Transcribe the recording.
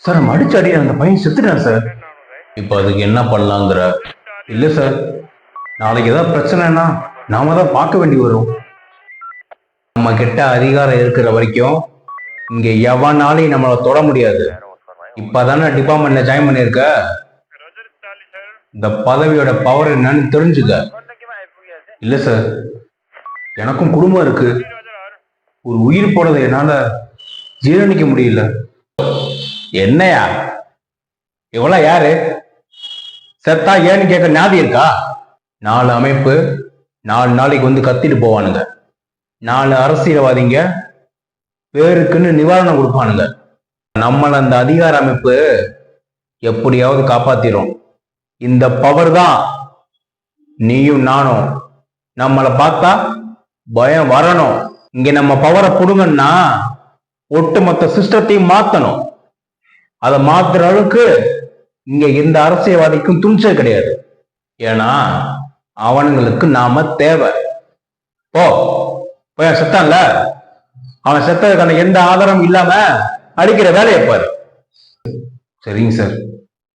Sir நம்ம அடிச்சு அடி அந்த பையன் செத்துட்டான் சார். இப்போ அதுக்கு என்ன பண்ணலாங்கிற? இல்லை சார், நாளைக்கு ஏதாவது பிரச்சனைனா நாம தான் பார்க்க வேண்டி வரும். நம்ம கிட்ட அதிகாரம் இருக்கிற வரைக்கும் இங்க எவனாலையும் நம்மளை தொட முடியாது. இப்பதானே டிபார்ட்மெண்ட்ல ஜாயின் பண்ணிருக்க, இந்த பதவியோட பவர் என்னன்னு தெரிஞ்சுக்க. இல்ல சார், எனக்கும் குடும்பம் இருக்கு. ஒரு உயிர் போறதை என்னால ஜீரணிக்க முடியல. என்னையா இவ்வளவு யாரு செத்தா ஏன்னு கேட்க ஞாபகம் இருக்கா? 4 அமைப்பு 4 நாளைக்கு வந்து கத்திட்டு போவானுங்க. 4 அரசியல்வாதிங்க பேருக்குன்னு நிவாரணம் கொடுப்பானுங்க. நம்மள அந்த அதிகார அமைப்பு எப்படியாவது காப்பாத்திரும். இந்த பவர் தான் நீயும் நானும். நம்மளை பார்த்தா பயம் வரணும். இங்க நம்ம பவரை புடுங்கன்னா ஒட்டுமொத்த சிஸ்டத்தையும் மாத்தணும். அதை மாத்துற அளவுக்கு இங்க எந்த அரசியல்வாதிக்கும் துணிச்சல் கிடையாது. ஏன்னா அவனுங்களுக்கு நாம தேவை. ஓ போய் செத்தான்ல, அவன் செத்ததுக்கான எந்த ஆதாரம் இல்லாம அடிக்கிற வேலையை பாரு. சரிங்க சார்.